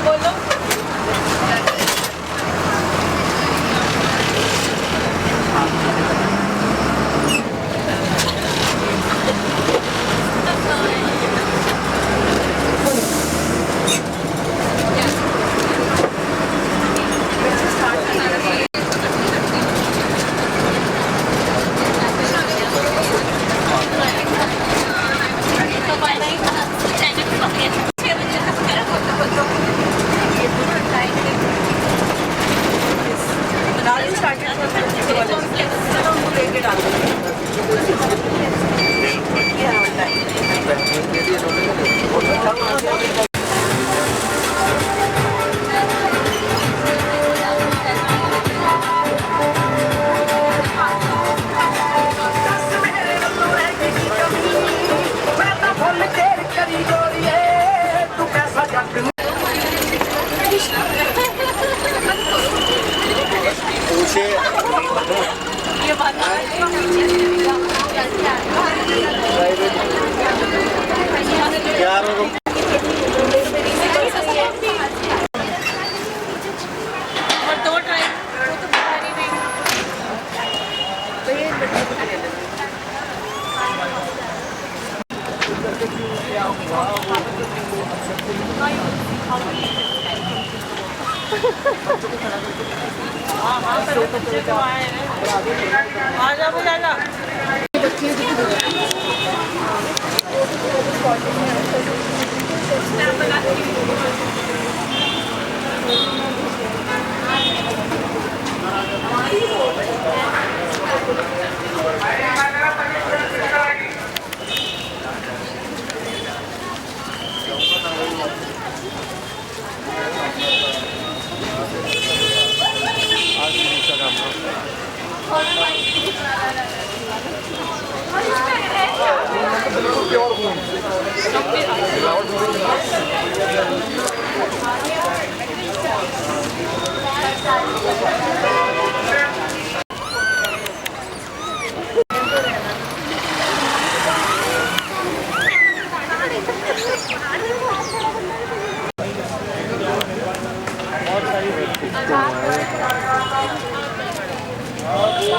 बोलो।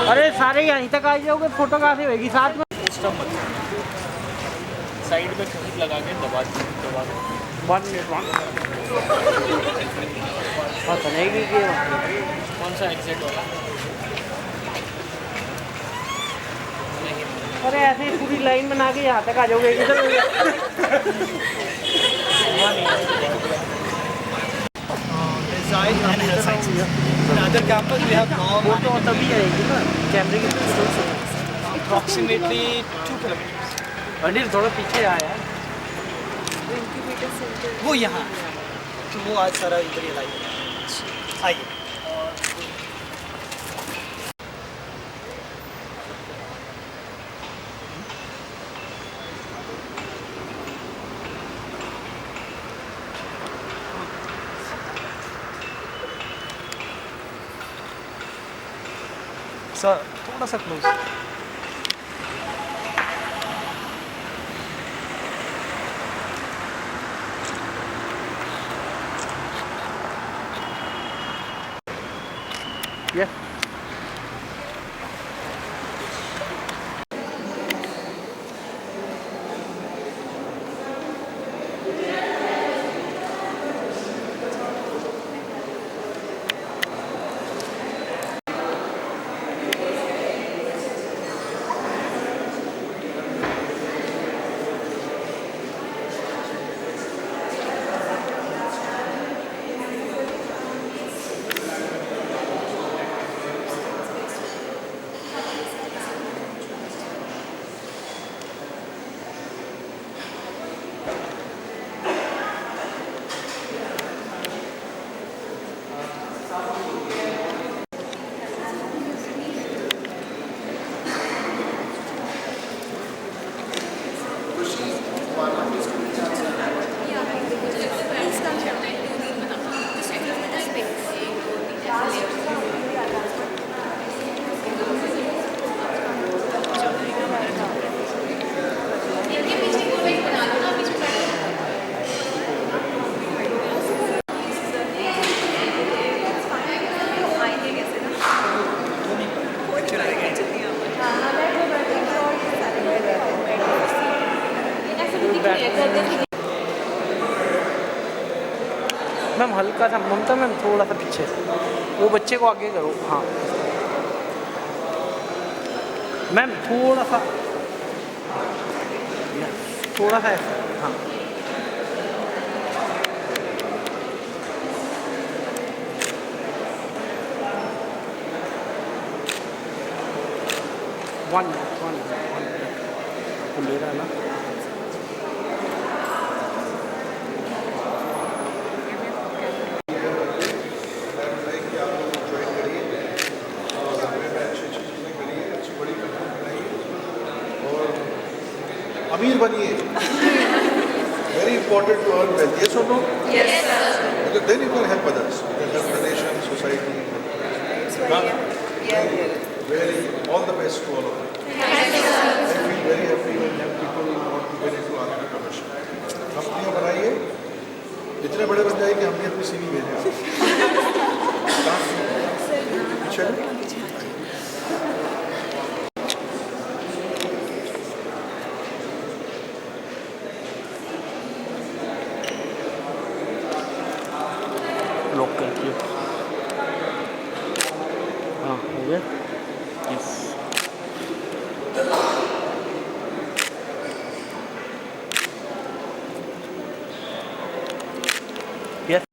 अरे सारे यहीं तक आ जाओगे, फोटोग्राफी होगी साथ में। साइड में कहीं लगा के दबा दो। 1 मिनट पता नहीं कि कौन सा एग्जिट होगा? अरे ऐसे ही पूरी लाइन बना के यहाँ तक आ जाओगे इधर। Other campus we have वो तो तभी आएगी ना कैमरे की। approximately 2 kilometers. अनिल थोड़ा पीछे आया। वो यहाँ तो वो आज सारा इधर ही लाइव आइए। सर थोड़ा सा क्लोज। Yeah. मैम हल्का सा, ममता मैम थोड़ा सा पीछे, वो बच्चे को आगे करो। हाँ मैम थोड़ा सा, थोड़ा सा ऐसा। हाँ वन ले रहा है ना। अमीर बनिए। Very important to earn wealth. Yes or no? Yes, sir. Because then you can help others. You can help the nation, society. Very all the best to all of you. Thank you, sir. I feel very happy when young people want to get into entrepreneurship. कंपनियां बनाइए, इतने बड़े बन जाए कि हम भी अपनी सीवी भेजें आपको। चलो। लॉक कर दिया। हाँ हो गया। Yes yes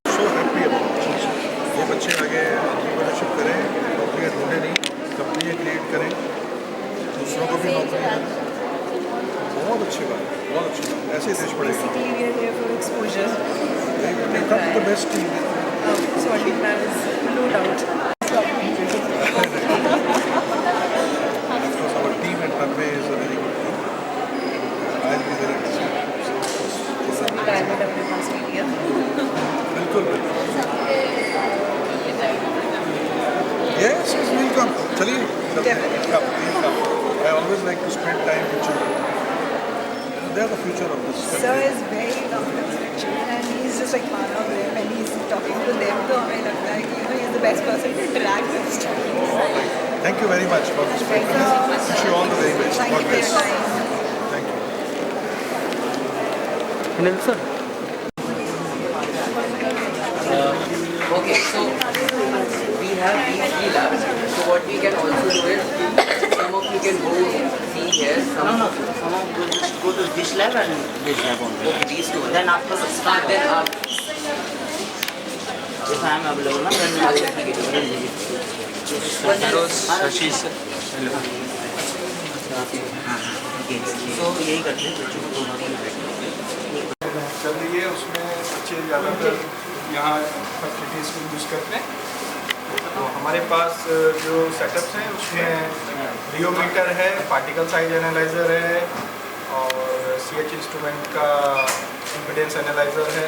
So happy about it. ये बच्चे आगे एंटरप्रेन्योरशिप करें, नौकरियाँ ढूंढे नहीं, कंपनियाँ क्रिएट करें, दूसरों को भी नौकरियाँ दें। बहुत अच्छी बात है, बहुत अच्छी बात है। ऐसे ही देश बढ़ेगा। Basically, we are here for exposure. They come to the best team. So I think that is no doubt. Because our team at Tanmay is a very good team. I'll be there at the same time. So we try with every mass media. बिल्कुल बिल्कुल। Yes, yes, we'll come. चलिए, Definitely. come, we'll come. I always like to spend time with children. They are the future of this Sir country. is very confidential and he's just like one of them and he's talking to them. So I like that, he's the best person to interact with. Thank you very much for this Thank program. you. Wish you all the very best. Thank God you for bless. your time. Thank you. Anil sir. Okay, so we have these three labs. So what we can also do is some of you can go see here. Some Some of you just go to this lab and this lab only. okay, these two. Then after start, Then if I am available, then we will visit. Shashi sir. So यही करते हैं बच्चों को दोनों की चल रही है, उसमें बच्चे ज़्यादातर यहाँ फैसिलिटीज़ को यूज़ करते हैं। तो हमारे पास जो सेटअप्स हैं उसमें रियोमीटर है, पार्टिकल साइज एनालाइज़र है और CH इंस्ट्रूमेंट का इम्पीडेंस एनालाइज़र है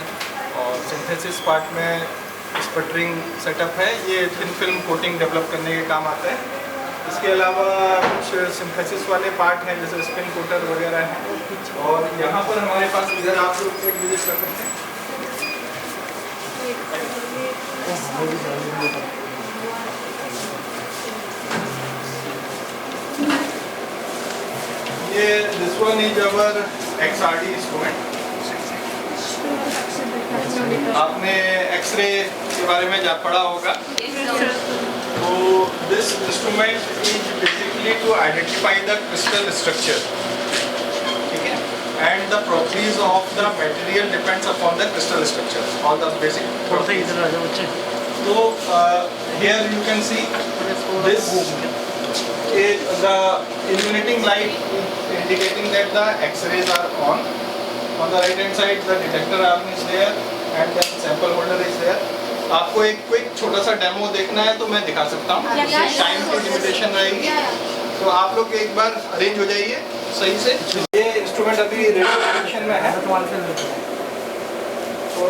और सिंथेसिस पार्ट में स्पटरिंग सेटअप है। ये थिन फिल्म कोटिंग डेवलप करने के काम आता है। इसके अलावा कुछ सिंथेसिस वाले पार्ट हैं जैसे स्पिन कोटर वगैरह हैं। और यहाँ पर हमारे पास इधर आप लोग एक विजिट कर सकते हैं। ये this one is our XRD instrument. आपने एक्सरे के बारे में पढ़ा होगा। तो this instrument is basically to identify the crystal structure, ठीक है, and the properties of the material depends upon the crystal structure, all the basic. थोड़ा सा इधर आ जाओ बच्चे। So here you can see this the illuminating light indicating that the X-rays are on. On the right hand side the detector arm is there and then sample holder is there. आपको एक quick छोटा सा demo देखना है तो मैं दिखा सकता हूँ, टाइम की लिमिटेशन रहेगी। तो आप लोग एक बार अरेंज हो जाइए सही से। ये इंस्ट्रूमेंट अभी रेडियो कंडीशन में है। तो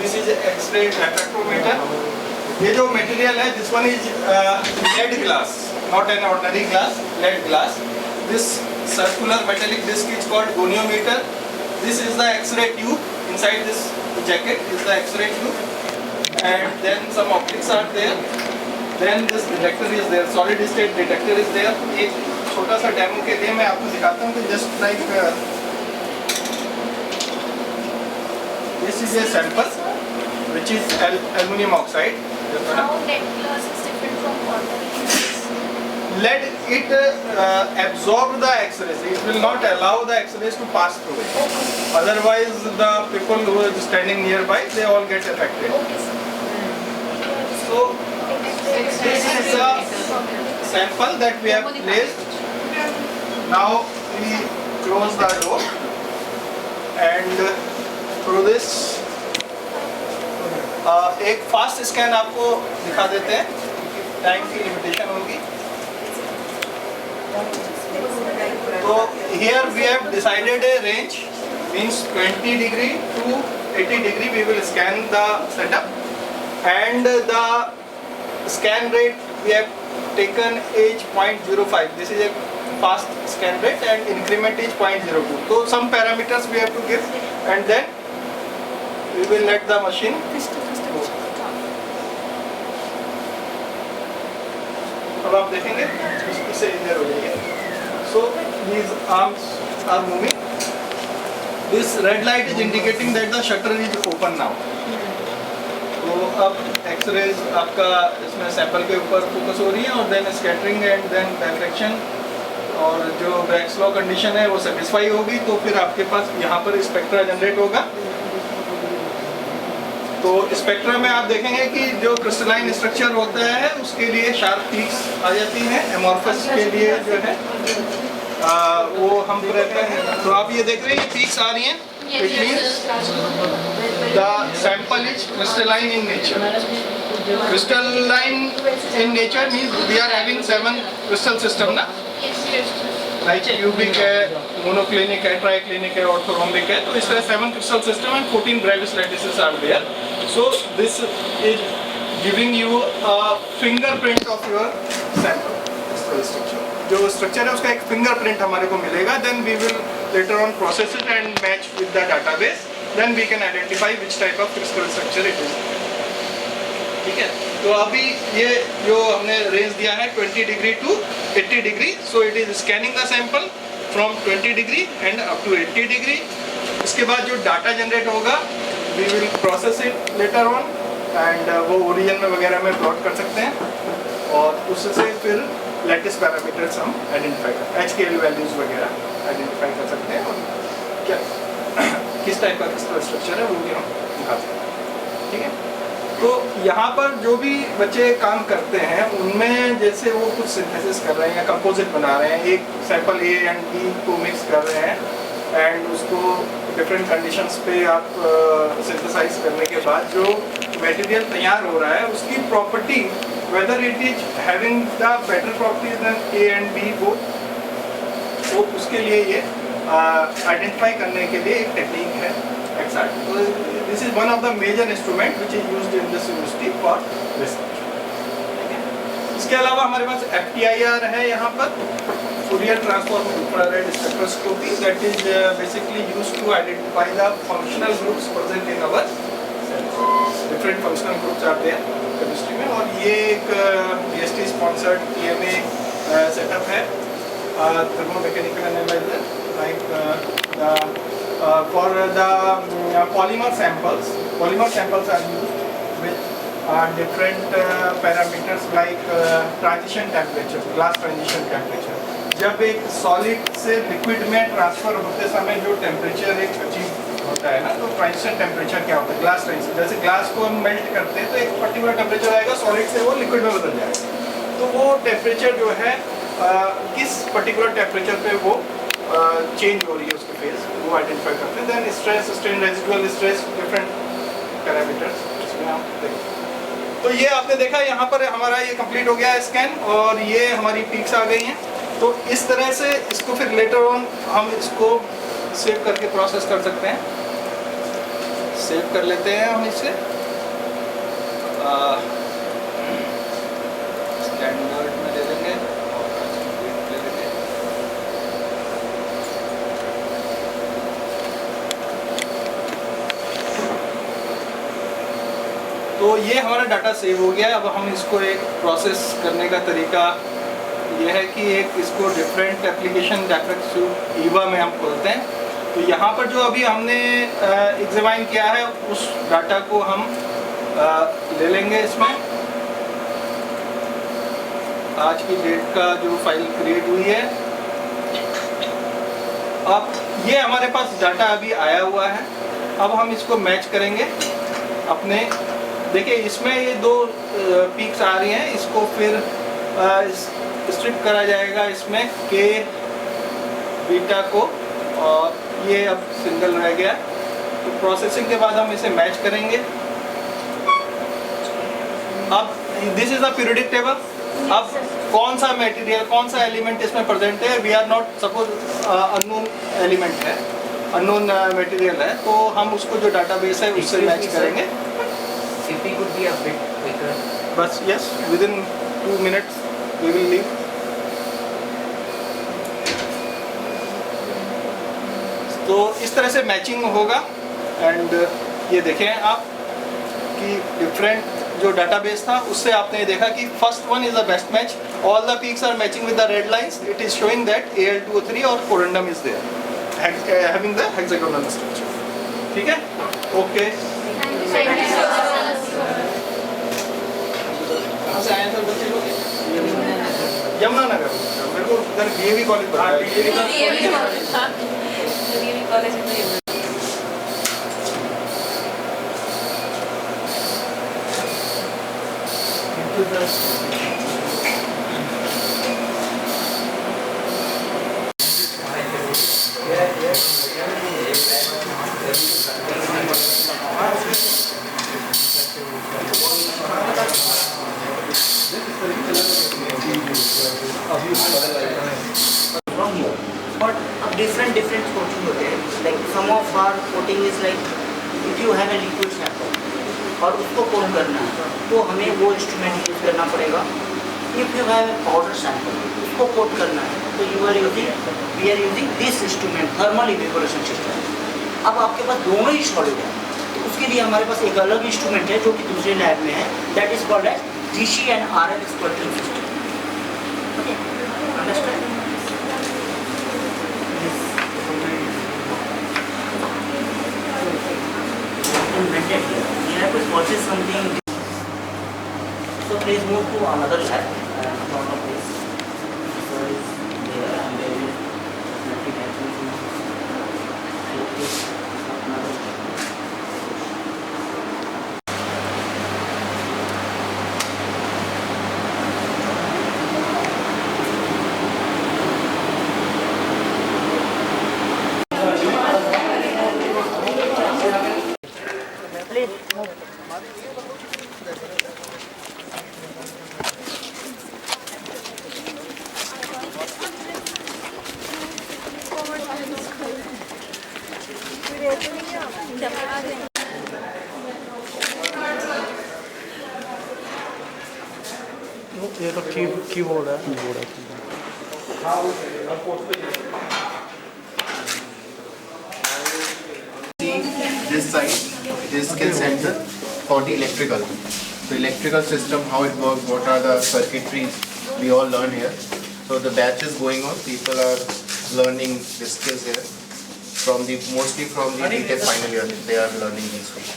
दिस इज एक्सरे रिफ्रैक्टोमीटर। ये जो मटेरियल है this one is lead glass, not an ordinary glass, lead glass. This circular metallic disc is called goniometer. This is the X-ray tube, inside this jacket is the X-ray tube and then some optics are there Then this detector is there, solid state detector is there. एक छोटा सा demo के लिए मैं आपको दिखाता हूँ कि just like this is a sample which is aluminum oxide. How lead glass is different from ordinary? Let it absorb the X-rays. It will not allow the X-rays to pass through it. Otherwise, the people who are standing nearby, they all get affected. So, this is a sample that we have placed. Now we close the door and through this एक fast scan आपको दिखा देते हैं, time की limitation होगी. So here we have decided a range, means 20 degree to 80 degree we will scan the setup, and the scan rate we have taken is 0.05. This is a fast scan rate and increment is 0.02. So some parameters we have to give and then we will let the machine go. अब आप देखेंगे इससे इधर हो जाइए. So these arms are moving. This red light is indicating that the shutter is open now. तो अब X-rays आपका इसमें सैंपल के ऊपर फोकस हो रही है और then scattering and then direction, और जो ब्रैक्स लॉ कंडीशन है वो सेटिस्फाई होगी तो फिर आपके पास यहाँ पर स्पेक्ट्रा जनरेट होगा. तो स्पेक्ट्रा में आप देखेंगे कि जो क्रिस्टलाइन स्ट्रक्चर होता है उसके लिए शार्प पीक्स आ जाती हैं. एमॉर्फस के लिए जो है वो हम रहते हैं. तो आप ये देख रहे हैं ये पीक्स आ रही हैं. It means the sample is crystalline in nature. Crystalline in nature means we are having 7 crystal system ना, लाइक क्यूबिक है, मोनोक्लिनिक है, ट्राइक्लिनिक है, ऑर्थोरोम्बिक है. तो इस तरह 7 crystal system and 14 Bravais lattices are there. So this is giving you a fingerprint of your sample. Structure. जो structure है उसका एक fingerprint हमारे को मिलेगा. Then we will later on process it and match with the database. Then we can identify which type of crystal structure it is. ठीक है. तो अभी ये जो हमने range दिया है 20 degree to 80 degree. So it is scanning the sample from 20 degree and up to 80 degree. इसके बाद जो data generate होगा we will process it later on and वो ओरिजिन में वगैरह में प्लॉट कर सकते हैं और उससे फिर लेटेस्ट पैरामीटर्स हम आइडेंटिफाई कर HKL वैल्यूज वगैरह आइडेंटिफाई कर सकते हैं और क्या किस टाइप का क्रिस्टल स्ट्रक्चर है वो भी हम दिखा सकते हैं. ठीक है. तो यहाँ पर जो भी बच्चे काम करते हैं उनमें जैसे वो कुछ सिंथेसिस कर रहे हैं या कंपोजिट बना रहे हैं, एक सैंपल A एंड B को मिक्स कर रहे हैं एंड उसको डिफरेंट कंडीशंस पे आप सिंथेसाइज करने के बाद जो मटेरियल तैयार हो रहा है उसकी property whether it is having the better properties than A and B both, तो उसके लिए ये आइडेंटिफाई करने के लिए एक टेक्निक है XRT. तो this is one of the major instrument which is used in this university for research. इसके अलावा हमारे पास FTIR है यहाँ पर, Fourier transform infrared spectroscopy, that is basically used to identify the functional groups present in our cells. Different functional groups are there chemistry में. और ये एक BST sponsored EMA setup है, thermomechanical analyzer, like for the polymer samples. Polymer samples are used with different parameters like transition temperature, glass transition temperature. जब एक solid से liquid में transfer होते समय जो टेम्परेचर एक अचीव होता है ना, तो ट्रांजिशन टेम्परेचर क्या होता है? Glass transition. जैसे ग्लास को हम मेल्ट करते हैं तो एक पर्टिकुलर टेम्परेचर आएगा, सॉलिड से वो लिक्विड में बदल जाएगा. तो वो टेम्परेचर जो है किस पर्टिकुलर टेम्परेचर पे वो चेंज हो रही है उसकी फेज, वो आइडेंटिफाई करते हैं. Then stress, strain, residual stress, different parameters इसमें हम देखते हैं. तो ये आपने देखा यहाँ पर हमारा ये कंप्लीट हो गया है स्कैन और ये हमारी पीक्स आ गई हैं. तो इस तरह से इसको फिर लेटर ऑन हम इसको सेव करके प्रोसेस कर सकते हैं. सेव कर लेते हैं हम इसे स्टैंडर्ड में ले लेंगे और ले लेंगे. तो तो ये हमारा डाटा सेव हो गया। अब हम इसको एक प्रोसेस करने का तरीका ये है कि एक इसको डिफरेंट एप्लीकेशन डाटा ईवा में हम खोलते हैं। तो यहाँ पर जो अभी हमने एग्जामाइन किया है उस डाटा को हम ले लेंगे। इसमें आज की डेट का जो फाइल क्रिएट हुई है, अब ये हमारे पास डाटा अभी आया हुआ है। अब हम इसको मैच करेंगे अपने, देखिए इसमें ये दो पीक्स आ रही हैं, इसको फिर स्ट्रिप करा जाएगा इसमें के बीटा को, और ये अब सिंगल रह गया। तो प्रोसेसिंग के बाद हम इसे मैच करेंगे। अब this is the periodic table. अब कौन सा मटेरियल, कौन सा एलिमेंट इसमें प्रेजेंट है, we are not, suppose unknown element है, अननोन मटेरियल है, तो हम उसको जो डाटाबेस है उससे मैच करेंगे। If we could be a bit quicker. बस yes, within 2 minutes we will leave. तो इस तरह से मैचिंग होगा। एंड ये देखें आप कि डिफरेंट जो डाटाबेस था उससे आपने ये देखा कि first one is the best match, all the peaks are matching with the red lines, it is showing that Al2O3 और corundum is there having the hexagonal structure. ठीक है, ओके। कहाँ से आए थे बच्चे लोग? यमुनानगर। मेरे को इधर डीएवी कॉलेज बताया। from here. But different coating होते हैं. Like some of our coating is like if you have a liquid sample और उसको कोट करना है तो हमें वो इंस्ट्रूमेंट यूज करना पड़ेगा. If you have a powder sample उसको कोट करना है तो we are using this instrument, thermal evaporation system. अब आपके पास दोनों ही सॉलिड है तो उसके लिए हमारे पास एक अलग इंस्ट्रूमेंट है जो कि दूसरे लैब में है, that is called as GC and RL supporting system. Okay, understand? We have to purchase something. So please move to another lab. Front of this. So is there and there is nothing happening. ये तो keyboard है. This side is skill center for the electrical. So electrical system, how it works, what are the circuitries, we all learn here. So the batch is going on, people are learning the skills here. Mostly from the BTech final year, they are learning these things.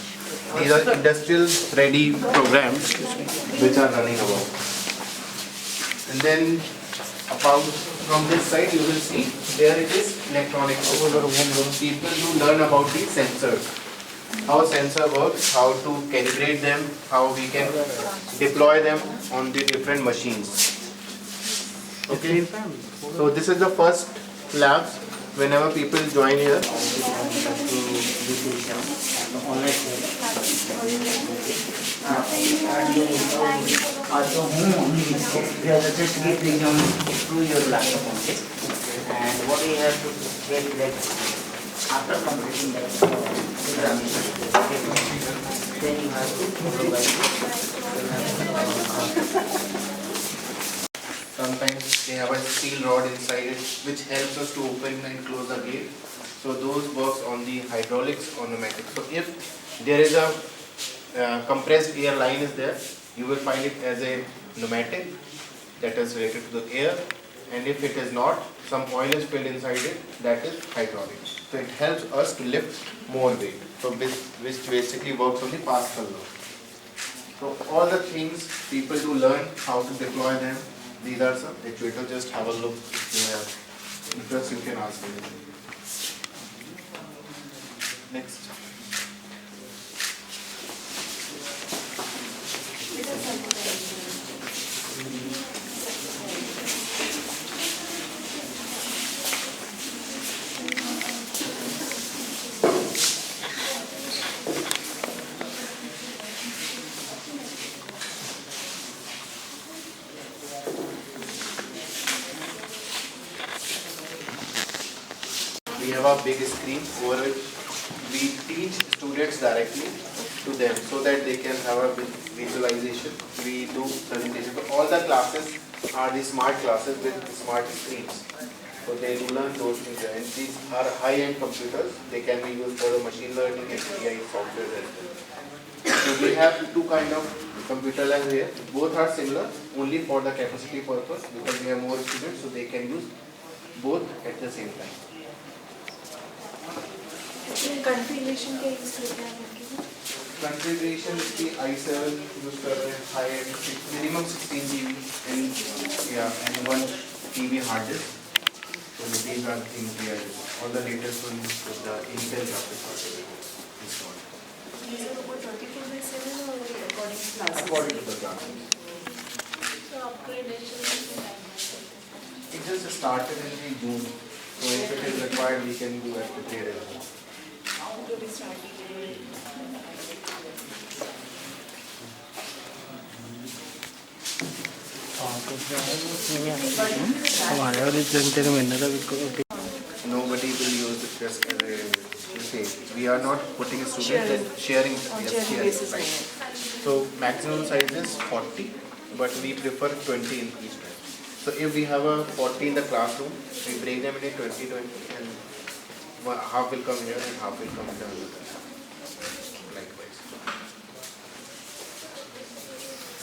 These are industrial ready programs which are running about. And then about from this side you will see there it is electronic systems. People who learn about the sensors, how sensor works, how to calibrate them, how we can deploy them on the different machines. Okay, so this is the first labs. Whenever people join here, Also home, we have just get the exam through your laptop only. And what we have to get like after completing that examination, then you have to follow by sometimes they have a steel rod inside it which helps us to open and close the gate. So those works on the hydraulics or pneumatics. So if there is a compressed air line is there. You will find it as a pneumatic that is related to the air, and if it is not, some oil is filled inside it, that is hydraulic. So it helps us to lift more weight, so which basically works on the Pascal law. So all the things people do learn how to deploy them. These are some actuators. Just have a look. If you have interest, you can ask me. Next. We have a big screen over which we teach students directly to them so that they can have a visualization. We do presentation. So all the classes are the smart classes with smart screens. So they do learn those things, and these are high-end computers. They can be used for the machine learning and AI software as well. So we have two kind of computer labs here. Both are similar, only for the capacity purpose, because we have more students, so they can use both at the same time. configuration के use करते हैं आपके Configuration की i7 use कर रहे हैं, high end minimum 16 GB and 1 TB hard disk. So these are the things we are using. All the latest ones with the Intel graphics card installed. These are about 24/7 or according to classes? According to the classes. So upgradation. It just started in the June. So if it is required, we can do at the trade as well. To be starting. Nobody will use it just as a okay. We are not putting a student and sharing. Right. So maximum size is 40, but we prefer 20 in each time. So if we have a 40 in the classroom, we break them into 20, and half will come here and half will come in the other class. Likewise.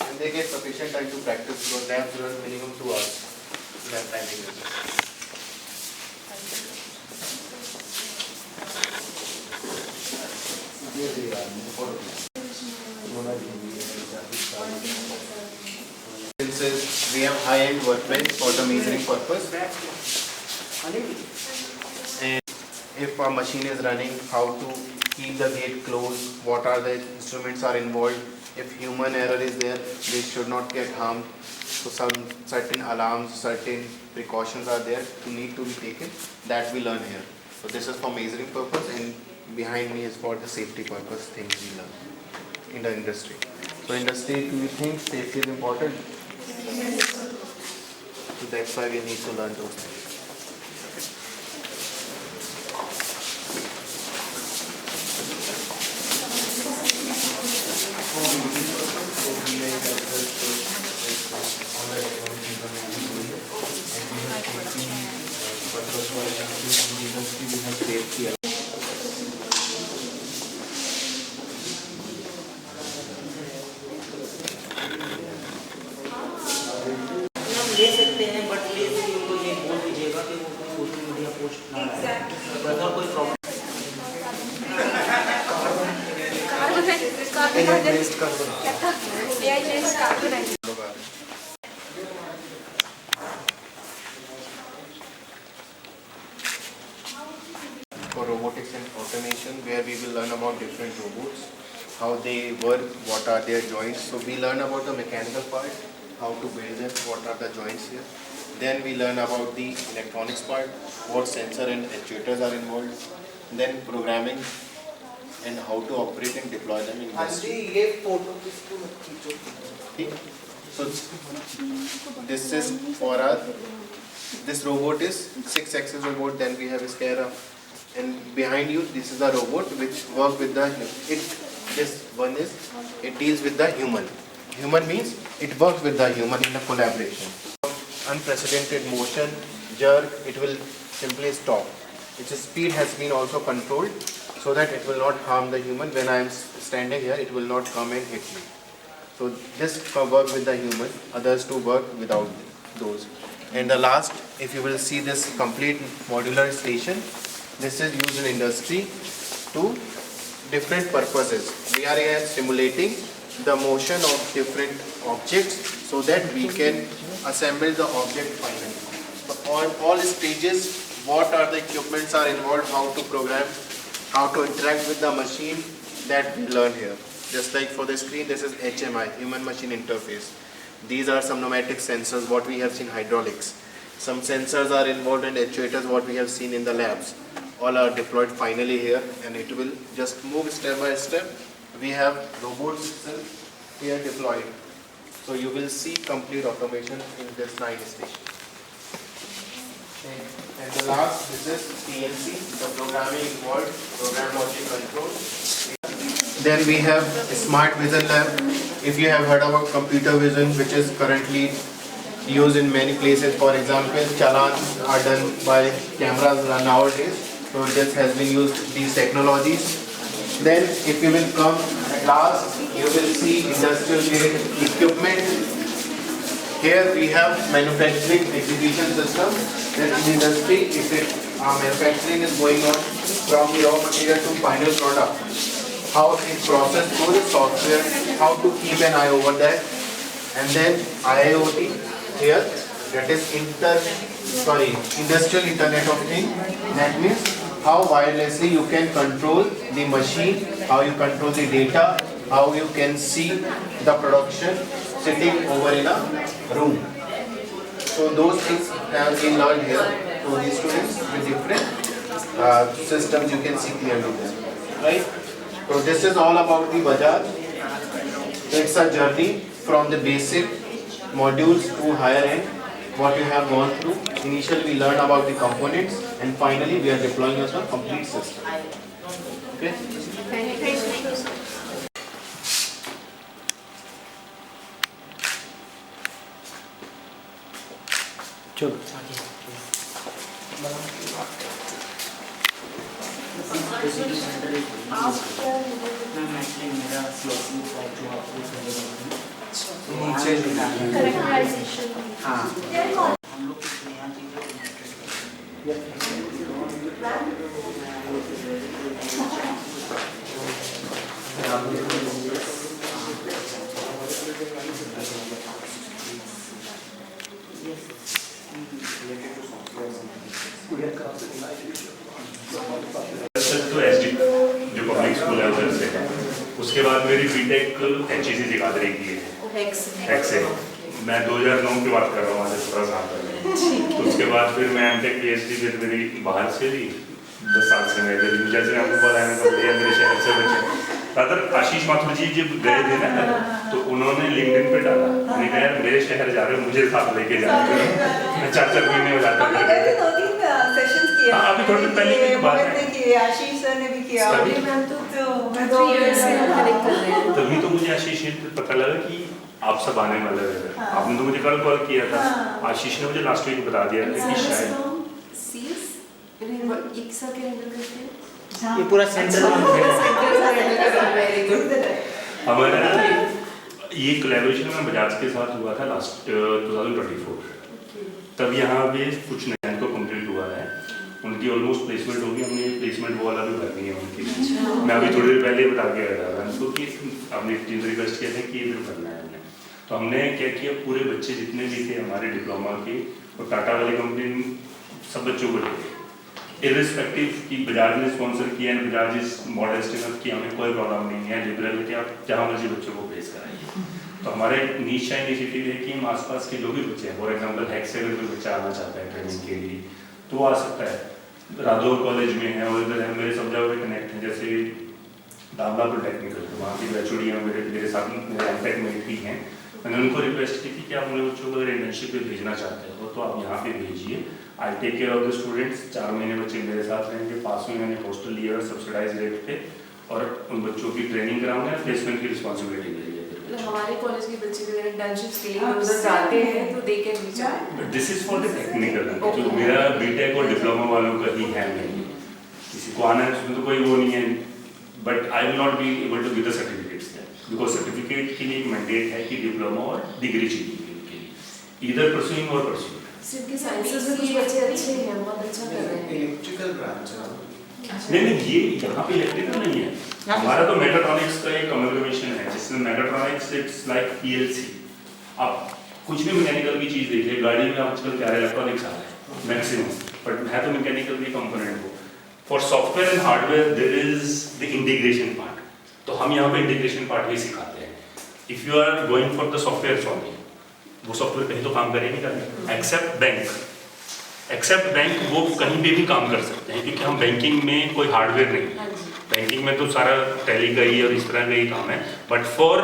And they get sufficient time to practice because labs run minimum 2 hours. Lab timing is. Since we have high-end workbench for the measuring purpose, and if a machine is running, how to keep the gate closed, what are the instruments are involved, if human error is there, they should not get harmed. So some certain alarms, certain precautions are there to need to be taken, that we learn here. So this is for measuring purpose, and behind me is for the safety purpose things we learn in the industry. So industry, do you think safety is important? So that's why we need to learn those things. ले सकते हैं, but please उनको ये बोल दीजिएगा कि वो social media post ना करें, अगर कोई problem for robotics and automation, where we will learn about different robots, how they work, what are their joints. So we learn about the mechanical part, how to build them, what are the joints here. Then we learn about the electronics part, what sensor and actuators are involved. Then programming and how to operate and deploy them in industry. So this is for our, this robot is 6-axis robot. Then we have a SCARA, and behind you this is a robot which works with the this one is it deals with the human. Human means it works with the human in a collaboration. Unprecedented motion, jerk, it will simply stop. Its speed has been also controlled. so that it will not harm the human. When I am standing here, it will not come and hit me. So this can work with the human, others to work without those. And the last, if you will see this complete modular station, this is used in industry to different purposes. We are here simulating the motion of different objects so that we can assemble the object finally. So on all stages, what are the equipments are involved, how to program, how to interact with the machine, that we learn here. Just like for the screen, this is HMI, Human Machine Interface. These are some pneumatic sensors, what we have seen hydraulics. Some sensors are involved in actuators, what we have seen in the labs. All are deployed finally here, and it will just move step by step. We have robots here deployed. So you will see complete automation in this 9 station. And the last, this is PLC, the programming involved, program logic control. Then we have Smart Vision Lab. If you have heard about computer vision, which is currently used in many places, for example, challans are done by cameras nowadays. So this has been used, these technologies. Then if you will come last, you will see industrial grade equipment. Here we have manufacturing execution system. Then in industry, manufacturing is going on from the raw material to final product. How it process through the software, how to keep an eye over that. And then IIoT here, that is Industrial Internet of Things. That means how wirelessly you can control the machine, how you control the data, how you can see the production sitting over in a room. So those things have been learned here. So these students with different systems you can see clearly there. Right? So this is all about the Bajaj. It's a journey from the basic modules to higher end, what you have gone through. Initially we learned about the components, and finally we are deploying as a complete system. Okay? Characterization. तो SD जो public school है उधर से है। उसके बाद मेरी BTech HEC Jagadhri की है, हेक्स से। मैं 2009 की बात कर रहा हूँ, आज 17 साल पहले। तो उसके बाद फिर मैं एमटेक पीएचडी फिर मेरी बाहर से ली 10 साल से। मैं जैसे आपको बताया मेरे शहर से बच्चे दादर आशीष माथुर जी जब गए थे ना, तो उन्होंने लिंक्डइन पे डाला, मैंने कहा यार मेरे शहर जा रहे हो, मुझे साथ लेके जाने मैं 4-4 महीने हो जाता है। सेशंस किए। अभी थोड़ी देर पहले की बात है। किए, आशीष सर ने भी किया। तभी तो मुझे आशीष ने पता लगा कि आप सब आने वाले हैं। आपने तो मुझे कल कॉल किया था। आशीष ने मुझे लास्ट वीक बता दिया था कि शायद ये पूरा सेंटर हमारा ये कोलैबोरेशन में बजाज के साथ हुआ था लास्ट 2024। तब यहाँ पे कुछ नया को कंप्लीट हुआ है, उनकी ऑलमोस्ट प्लेसमेंट होगी। हमने प्लेसमेंट वो वाला भी भरनी है उनकी। मैं अभी थोड़ी देर पहले बता के आया था उनको कि आपने टीम रिक्वेस्ट किया था कि ये भरना है हमने। तो हमने क्या किया, पूरे बच्चे जितने भी थे हमारे डिप्लोमा के, और टाटा वाली कंपनी सब बच्चों को लेके, इर्रिस्पेक्टिव कि बजाज ने स्पॉन्सर किया है, बजाज इस मॉडेस्ट इनफ कि हमें कोई प्रॉब्लम नहीं है, लिबरल है कि आप जहाँ मर्जी बच्चों को प्लेस कराइए। तो हमारे नीचा इनिशिएटिव है कि हम आसपास के जो भी बच्चे हैं, फॉर एग्जांपल हेक्स से अगर कोई बच्चा आना चाहता है ट्रेनिंग के लिए तो वो आ सकता है। राधौर कॉलेज में है और इधर है मेरे सब जगह पे कनेक्ट है, जैसे दावला पॉलिटेक्निकल, वहाँ की बैचुड़ियाँ मेरे साथ मेरे एमटेक में भी हैं। मैंने उनको रिक्वेस्ट की थी कि आप मेरे बच्चों को अगर इंटर्नशिप पे भेजना चाहते हो तो आप यहाँ पे भेजिए, I take care of the students. 4 महीने बच्चे मेरे साथ रहेंगे, पास में मैंने हॉस्टल लिया है सब्सिडाइज रेट पे, और उन बच्चों की ट्रेनिंग कराऊंगा, प्लेसमेंट की रिस्पॉन्सिबिलिटी मेरी है। हमारे कॉलेज के बच्चे अगर इंटर्नशिप्स के लिए उधर जाते हैं तो they can reach out. This is for the technical, जो मेरा बीटेक और डिप्लोमा वालों का ही है नहीं। किसी को आना है उसमें तो कोई वो नहीं है, but I will not be able to give the certificates because certificate के लिए एक मैंडेट है कि डिप्लोमा और डिग्री चाहिए उनके लिए, इधर परस्यूइंग और परस्यूइंग। सिर्फ साइंसेस में कुछ बच्चे अच्छे हैं, बहुत अच्छा कर रहे हैं। इलेक्ट्रिकल ब्रांच नहीं, ये यहाँ पे इलेक्ट्रिकल नहीं है, हमारा तो मेगाट्रॉनिक्स का एक अमलगमेशन है जिसमें मेगाट्रॉनिक्स इट्स लाइक पीएलसी। आप कुछ भी मैकेनिकल की चीज़ देखिए, गाड़ी में आजकल क्या इलेक्ट्रॉनिक्स आ रहा है मैक्सिमम, बट है तो मैकेनिकल की कंपोनेंट हो। For software and hardware there is the integration part, तो हम यहाँ पे इंटीग्रेशन पार्ट भी सिखाते हैं। If you are going for the software solving, वो सॉफ्टवेयर कहीं तो काम करे नहीं करते, एक्सेप्ट बैंक वो कहीं पे भी काम कर सकते हैं, क्योंकि हम बैंकिंग में कोई हार्डवेयर नहीं है, बैंकिंग में तो सारा टैली का ही और इस तरह का ही काम है, बट फॉर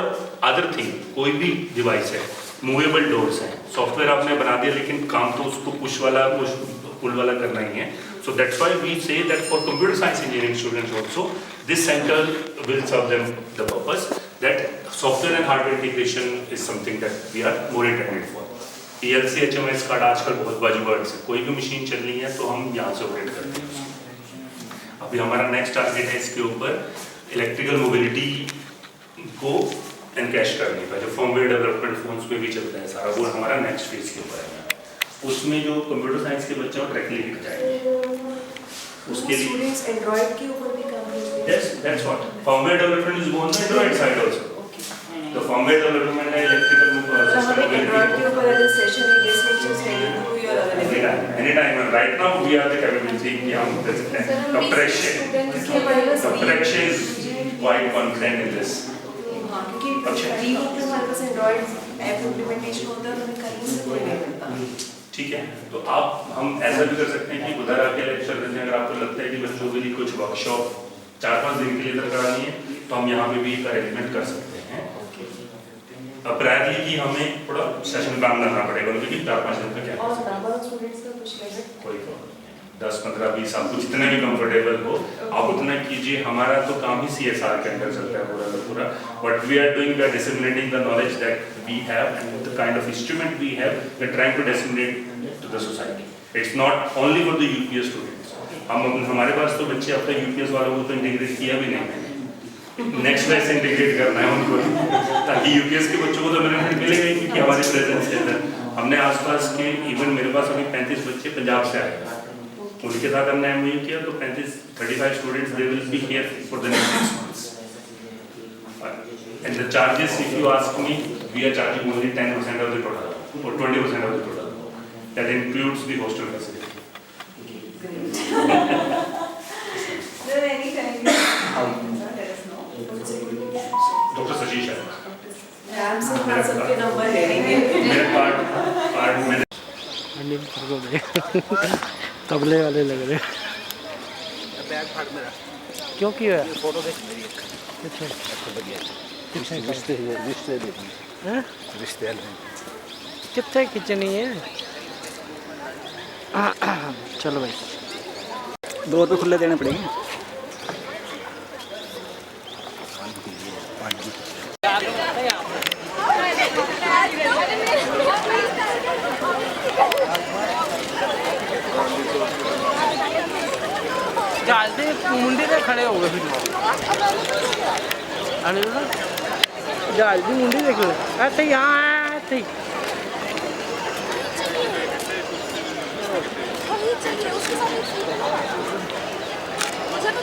अदर थिंग कोई भी डिवाइस है, मूवेबल डोर्स हैं, सॉफ्टवेयर आपने बना दिया लेकिन काम तो उसको पुश पुल वाला करना ही है। So that's why we say that for computer science engineering students also, this center will serve them the purpose that software and hardware integration is something that we are more intended for. PLC HMS card आजकल बहुत buzzwords है, कोई भी machine चल रही है तो हम यहाँ से ऑपरेट करते हैं। अभी हमारा नेक्स्ट टारगेट है इसके ऊपर इलेक्ट्रिकल मोबिलिटी को एनकैश करने का, जो फर्मवेयर डेवलपमेंट फोन्स पे भी चलता है सारा, वो हमारा नेक्स्ट फेज के ऊपर है। उसमें जो कंप्यूटर साइंस के बच्चे हैं डायरेक्टली लिख जाएंगे, उसके लिए स्टूडेंट्स एंड्रॉइड के ऊपर भी काम करते हैं। Yes, that's what firmware development is on the Android side also. The firmware development है electrical system हमें एंड्रॉइड के ऊपर अगर सेशन है, गेस्ट लेक्चर्स चाहिए तो we are available anytime and right now we have the capability कि हम कर सकते हैं। Dr. Akshay is quite confident in this. क्योंकि वीवो पे हमारे पास एंड्रॉइड ऐप इम्प्लीमेंटेशन होता है, तो हमें कहीं से कोई नहीं मिलता। ठीक है, तो आप हम ऐसा भी कर सकते हैं कि उधर आके लेक्चर देते हैं, अगर आपको लगता है कि बच्चों के लिए कुछ वर्कशॉप 4-5 दिन के लिए इधर करानी है तो हम यहाँ पे भी एक अरेंजमेंट कर सकते हैं। प्रायरली कि हमें थोड़ा सेशन काम करना पड़ेगा क्योंकि 4-5 दिन का क्या और नंबर ऑफ स्टूडेंट्स का कुछ लिमिट कोई प्रॉब्लम नहीं, 10, 15, 20 आपको जितना भी कंफर्टेबल हो आप उतना कीजिए। हमारा तो काम ही CSR के अंदर चलता है पूरा का पूरा, but we are doing, we are disseminating the knowledge that we have and the kind of instrument we have, we are trying to disseminate to the society. It's not only for the UPS students, हमारे पास तो बच्चे अब तक UPS वालों को तो integrate किया भी नहीं, नेक्स्ट बैच इंटीग्रेट करना है उनको, ताकि यूपीएस के बच्चों को तो बेनिफिट मिलेगा ही क्योंकि हमारी प्रेजेंस है इधर। हमने आसपास के इवन मेरे पास अभी 35 बच्चे पंजाब से आए, उनके साथ हमने MOU किया तो 35 students they will be here for the next 6 months and the charges if you ask me we are charging only 10% of the total or 20% of the total, that includes the hostel facility. There any time let us know. Dr. Sashish Sharma ma'am से हम सबके number ले लेंगे। मेरे part में तबले वाले लग रहे बैग फाड़ मेरा क्योंकि फोटो देख मेरी रिश्ते कितने खिंचनी है। चलो भाई 2 रुपये खुले देने पड़ेंगे। जल्दी मुंडी से खड़े हो गए फिर जल्दी मुंडी देख लो, ऐसे यहाँ है ऐसे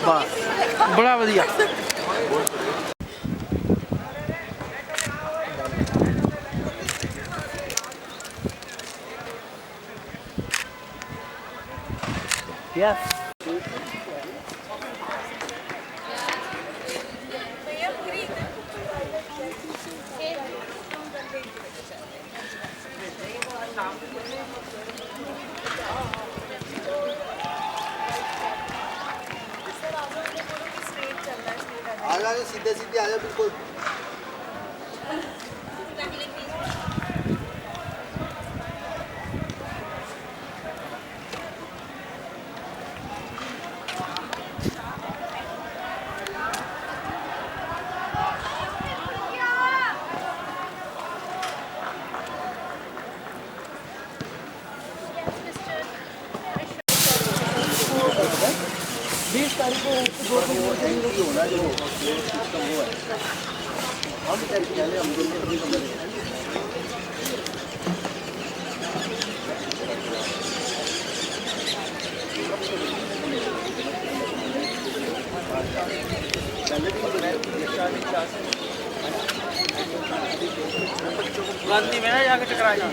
बस बड़ा बढ़िया। Yes. आजा सीधे सीधे आजा बिल्कुल। गांधी में ना जाके टकराएगा।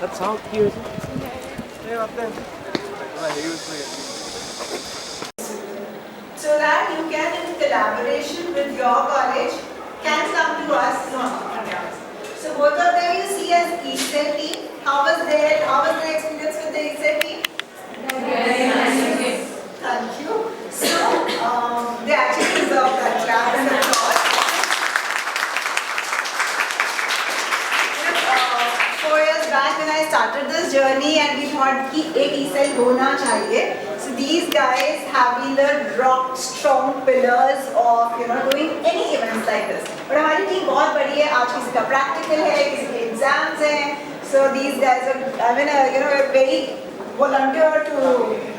That's how cute. So that you can, in collaboration with your college, can come to us. So both of them you see as ESET team. How was their experience with the ESET team? Very nice. Thank you. So they actually deserve that clap and applause. 4 years back when I started this journey and we thought कि एक ESET होना चाहिए. So these guys have been the rock strong pillars of doing any events like this. But हमारी team बहुत बड़ी है. आज किसी का practical है, किसी के exams हैं. So these guys are a very volunteer to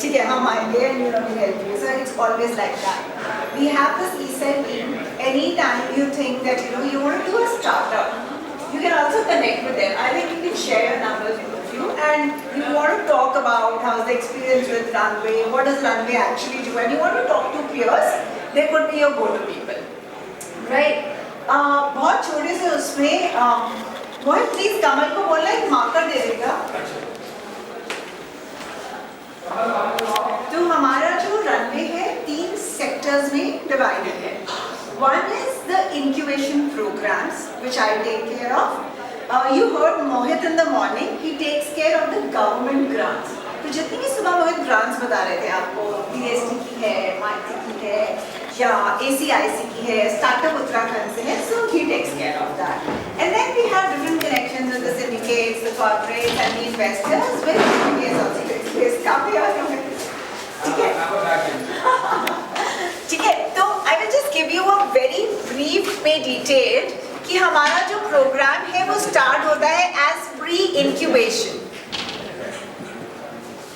ठीक है हम आएंगे and we'll help you. So it's always like that. We have this ESET team. Anytime you think that you want to do a startup, you can also connect with them. I think you can share your numbers with you, and you want to talk about how's the experience with Runway, what does Runway actually do, and you want to talk to peers, they could be your go-to people, right? बहुत छोटे से उसमें मोहित please कमल को बोलना एक marker दे देगा. तो हमारा जो रनवे है 3 सेक्टर्स में डिवाइडेड है. One is the incubation programs, which I take care of. You heard Mohit in the morning. He takes care of the government grants. तो जितनी भी सुबह मोहित grants बता रहे थे आपको, DST की है, MIT की है, या ACIC की है, Startup Uttarakhand से है, so he takes care of that. And then we have different connections with the syndicates, the corporates, and the investors. With syndicates also takes place. काफी याद है. ठीक है. ठीक है. तो I will just give you a very brief में detailed कि हमारा जो प्रोग्राम है वो स्टार्ट होता है as pre-incubation.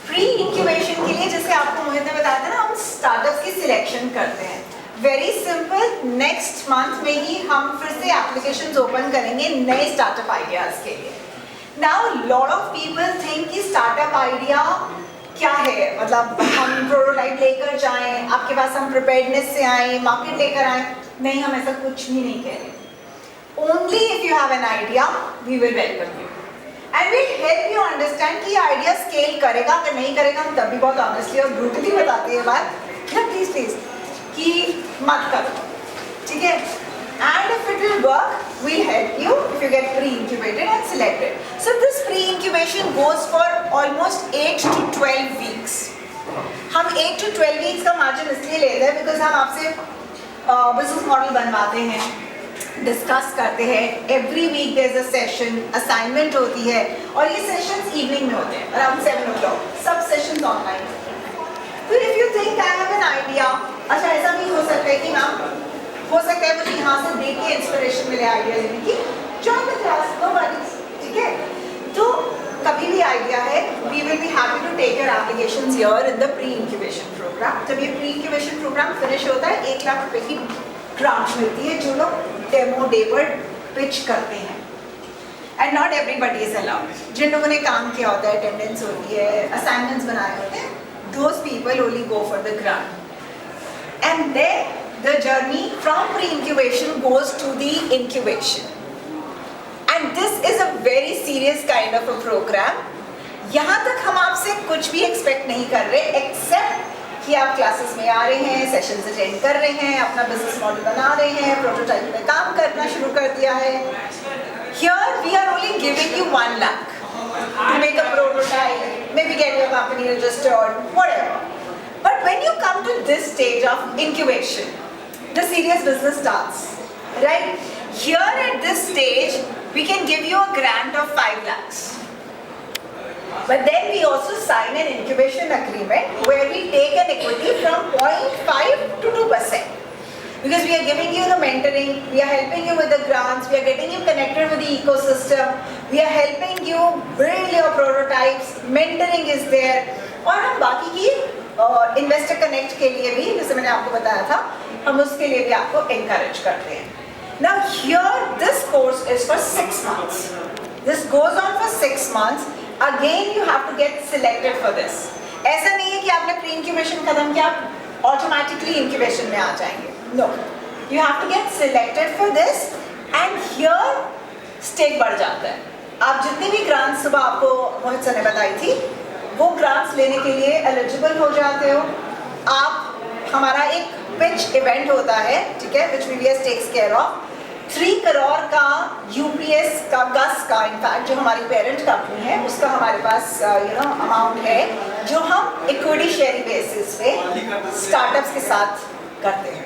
Pre-incubation के लिए जैसे आपको मोहित ने बताया था ना, हम स्टार्टअप्स की सिलेक्शन करते हैं. Very simple. नेक्स्ट मंथ में ही हम फिर से एप्लीकेशंस ओपन करेंगे नए स्टार्टअप आइडियाज के लिए. Now lot of people think कि स्टार्टअप आइडिया क्या है, मतलब हम प्रोटोटाइप लेकर जाएं, आपके पास हम प्रिपेयर्डनेस से आए, मार्केट लेकर आए. नहीं, हम ऐसा कुछ भी नहीं कह रहे. Only if you have an idea we will welcome you and will help you understand कि आइडिया स्केल करेगा कि नहीं करेगा. हम तब भी बहुत ऑनेस्टली और ब्रूटली बताते हैं बात ना, प्लीज प्लीज कि मत करो. ठीक है. And if it will work, we'll help you if you get pre-incubated and selected. So this pre-incubation goes for almost 8 to 12 weeks. हम 8 to 12 weeks का मार्जिन इसलिए लेते हैं because हम आपसे बिजनेस मॉडल बनवाते हैं, डिस्कस करते हैं. Every week there is a session, assignment होती है, और ये सेशंस इवनिंग में होते हैं अराउंड 7 o'clock. सब सेशंस ऑनलाइन. फिर if you think I have an idea, अच्छा ऐसा भी हो सकता है कि मैम हो सकता है मुझे यहाँ से देख के इंस्पिरेशन मिले आइडिया लेने की, join the class, no worries. ठीक है. तो कभी भी आइडिया है, we will be happy to take your applications here in the pre incubation program. जब ये प्री इंक्यूबेशन प्रोग्राम फिनिश होता है 1 लाख रुपए की ग्रांट मिलती है जो लोग डेमो डे पर पिच करते हैं. And not everybody is allowed. जिन लोगों ने काम किया होता है, अटेंडेंस होती है, असाइनमेंट्स बनाए होते हैं, those people only go for the grant. And then the journey from pre-incubation goes to the incubation, and this is a very serious kind of a program. यहाँ तक हम आपसे कुछ भी expect नहीं कर रहे except कि आप classes में आ रहे हैं, sessions attend कर रहे हैं, अपना business model बना रहे हैं, prototype पे काम करना शुरू कर दिया है. Here we are only giving you 1 lakh to make a prototype, maybe get your company registered, whatever. But when you come to this stage of incubation, the serious business starts, right? Here at this stage, we can give you a grant of 5 lakhs. But then we also sign an incubation agreement where we take an equity from 0.5 to 2%. Because we are giving you the mentoring, we are helping you with the grants, we are getting you connected with the ecosystem, we are helping you build your prototypes, mentoring is there. और हम बाकी की investor connect के लिए भी, जैसे मैंने आपको बताया था, हम उसके लिए भी आपको encourage करते हैं. Now here this course is for 6 months. This goes on for 6 months. Again you have to get selected for this. ऐसा नहीं है कि आपने pre-incubation खत्म किया, automatically incubation में आ जाएंगे. No, you have to get selected for this, and here stake बढ़ जाता है. आप जितनी भी grants सुबह आपको मोहित सर ने बताई थी, वो grants लेने के लिए eligible हो जाते हो. आप हमारा एक pitch event होता है, ठीक है, which VBS takes care of. 3 crore का UPS का GUS का इनफैक्ट जो हमारी पेरेंट कंपनी है उसका हमारे पास अमाउंट है जो हम इक्विटी शेयरिंग बेसिस पे स्टार्टअप्स के साथ करते हैं.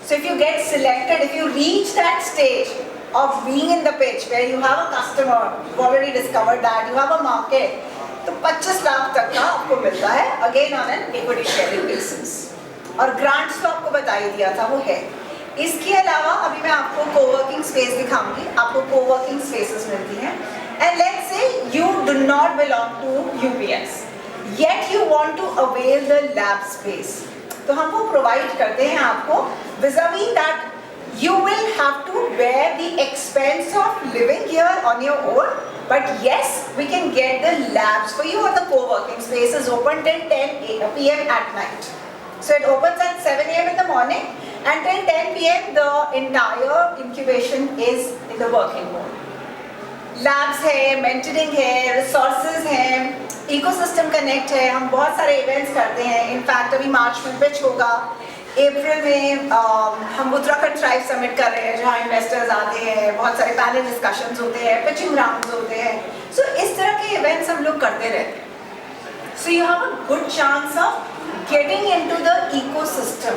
So if you get selected, if you reach that stage of being in the pitch where you have a customer, you've already discovered that, you have a market, तो 25 लाख तक का आपको मिलता है again on an equity sharing basis. और grants तो आपको बता ही दिया था वो है. इसके अलावा अभी मैं आपको co-working space दिखाऊंगी. आपको co-working spaces मिलती हैं. And let's say you do not belong to UPS, yet you want to avail the lab space. तो हम वो प्रोवाइड करते हैं आपको vis-a-vis that you will have to bear the expense of living here on your own, but yes, we can get the labs for you, or the co-working space is open till 10 p.m. at night. So it opens at 7 a.m. in the morning, and till 10 p.m. the entire incubation is in the working mode. Labs है, mentoring है, resources हैं, ecosystem connect है, हम बहुत सारे events करते हैं. In fact अभी मार्च में पिच होगा, अप्रैल में हम उत्तराखंड ट्राइब समिट कर रहे हैं जहाँ इन्वेस्टर्स आते हैं, बहुत सारे पैनल डिस्कशंस होते हैं, पिचिंग राउंड्स होते हैं. सो इस तरह के इवेंट्स हम लोग करते रहते हैं. So you have a good chance of getting into the ecosystem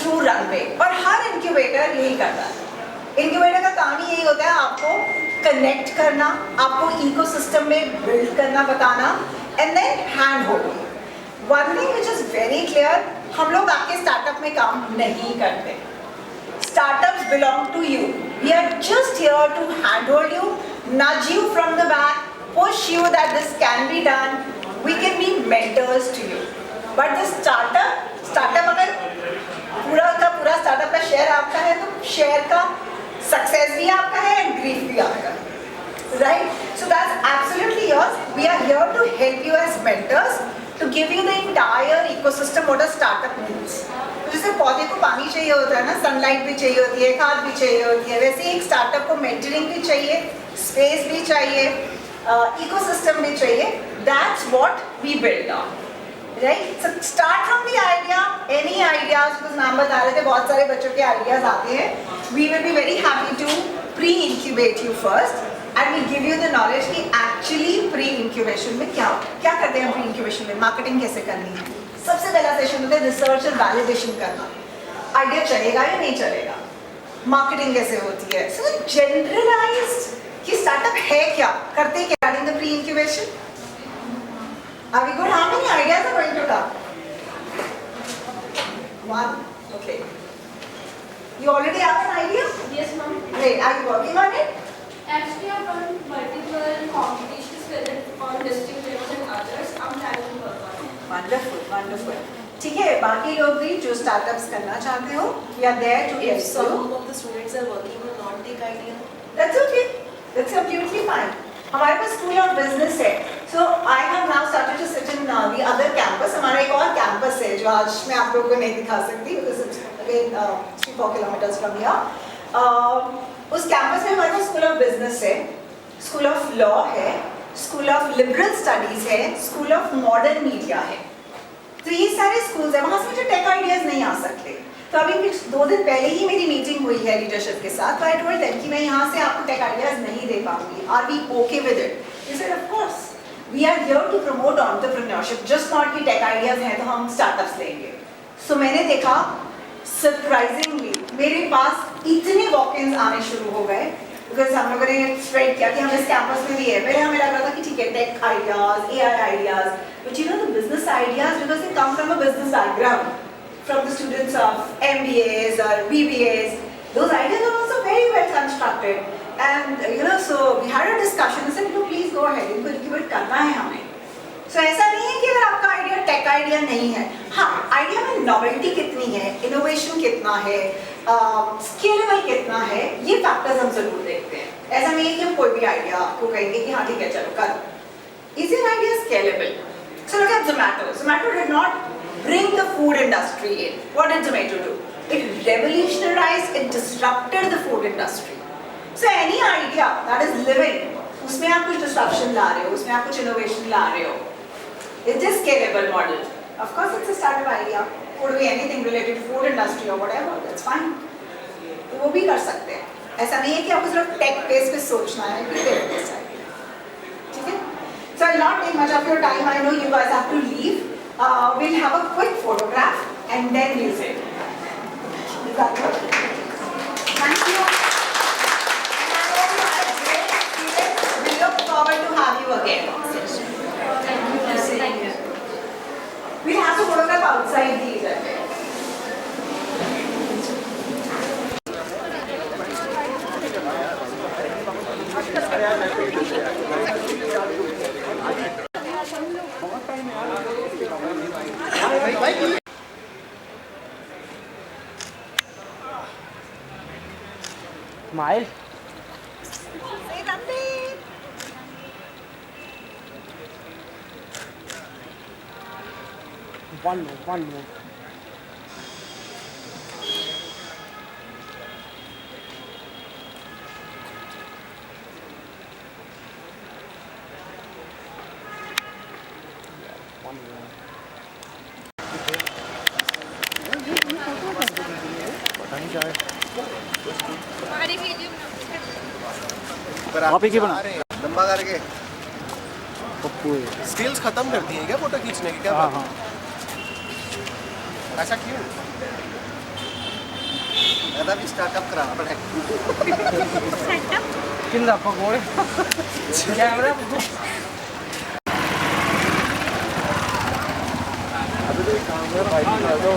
through runway. और हर इंक्यूबेटर यही करता है. इंक्यूबेटर का काम ही यही होता है आपको कनेक्ट करना, आपको इकोसिस्टम में बिल्ड करना, बताना, and then hand holding. One thing which is very clear, हम लोग आपके स्टार्टअप में काम नहीं करते. Startups belong to you. We are just here to hand hold you, nudge you from the back, push you that this can be done. We can be mentors to you. But the startup अगर पूरा का पूरा startup का share आपका है तो share का success भी आपका है एंड ग्रीफ भी आपका है. Right? So that's absolutely yours. We are here to help you as mentors to give you the entire ecosystem what a startup needs. जैसे पौधे को पानी चाहिए होता है ना, सनलाइट भी चाहिए होती है, खाद भी चाहिए होती है, वैसे एक स्टार्टअप को मेंटरिंग भी चाहिए, स्पेस भी चाहिए, इकोसिस्टम भी चाहिए. That's what we build on. Right? So start from the idea, any ideas, because ma'am बता रहे थे बहुत सारे बच्चों के आइडियाज आते हैं. We will be very happy to pre-incubate you first and we give you the knowledge कि actually pre-incubation में क्या करते हैं. pre-incubation में मार्केटिंग कैसे करनी है, सबसे पहला सेशन होता है रिसर्च और वैलिडेशन करना. आइडिया चलेगा या नहीं चलेगा, मार्केटिंग कैसे होती है. सो जनरलाइज्ड कि स्टार्टअप है क्या, करते क्या in the pre-incubation. Are we good? How many ideas are going to come? One. Okay. You already have an idea? Yes, ma'am. Great. Are you working on it? Actually, I've done multiple competitions with it on district level and others. I'm planning to work on it. Wonderful, wonderful. ठीक है, बाकी लोग भी जो startups करना चाहते हो, we are there to help you. If some of the students are working will not take idea. That's okay. That's absolutely fine. हमारे पास स्कूल ऑफ बिजनेस है. So I have now started to sit in the other campus. हमारा एक और campus है जो आज मैं आप लोगों को नहीं दिखा सकती because it's again 3-4 kilometres from here. उस कैंपस में हमारे पास स्कूल ऑफ बिजनेस है, स्कूल ऑफ लॉ है, स्कूल ऑफ लिबरल स्टडीज है, स्कूल ऑफ मॉडर्न मीडिया है. तो ये सारे स्कूल्स हैं, वहाँ से मुझे टेक आइडियाज नहीं आ सकते. तो अभी 2 दिन पहले ही मेरी मीटिंग हुई है लीडरशिप के साथ. तो आई टोल्ड देम कि मैं यहाँ से आपको टेक आइडियाज नहीं दे पाऊंगी. Are we okay with it? They said of course we are here to promote entrepreneurship, just not कि टेक आइडियाज हैं तो हम स्टार्टअप्स लेंगे. सो मैंने देखा सरप्राइजिंगली मेरे पास इतने वॉक-इन्स आने शुरू हो गए बिकॉज हम लोगों ने स्प्रेड किया कि हम इस कैंपस में भी है. पहले हमें लग रहा था कि ठीक है tech ideas, AI ideas, but you know the business ideas because they come from a business background. from the students of MBAs or BBAs. Those ideas are also very well constructed. And so we had a discussion and said, please go ahead, इनको incubate करना है हमें. So ऐसा नहीं है कि अगर आपका आइडिया टेक आइडिया नहीं है, हाँ आइडिया में नॉवेल्टी कितनी है, इनोवेशन कितना है, स्केलेबल कितना है, ये फैक्टर्स हम जरूर देखते हैं. ऐसा नहीं है कि हम कोई भी आइडिया आपको कहेंगे कि हाँ ठीक है चलो करो. Is your idea scalable? So look at Zomato. Zomato did not bring the food industry in. What did Zomato do? It revolutionized, it disrupted the food industry. So any idea that is living, उसमें आप कुछ disruption ला रहे हो, उसमें आप कुछ innovation ला रहे हो. It is scalable model. Of course, it's a startup idea. Could be anything related to food industry or whatever. That's fine. तो वो भी कर सकते हैं. ऐसा नहीं है कि आपको सिर्फ tech base पे सोचना है, कि tech base idea. ठीक है? So I'll not take much of your time. I know you guys have to leave. We'll have a quick photograph and then we'll say. Is that good? Thank you. And I hope you had a great experience. We look forward to have you again. We'll have to photograph outside these. Smile. Say Ranveer. One more. आप ही बना लंबा करके skills खत्म कर दी है क्या photo खींचने की? क्या हाँ. ऐसा क्यों? ऐसा भी स्टार्टअप कराना पड़ेगा. किंदा पकोड़े कैमरा अभी तो कैमरा भाई निकाल दो.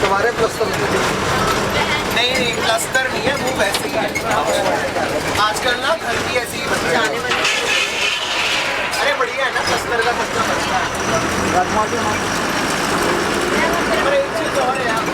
तुम्हारे प्लस्तर नहीं प्लस्तर नहीं है, वो वैसे ही है. आजकल ना घर भी ऐसे ही बनते हैं. अरे बढ़िया है ना, प्लस्तर का खर्चा बचता है. एक चीज और है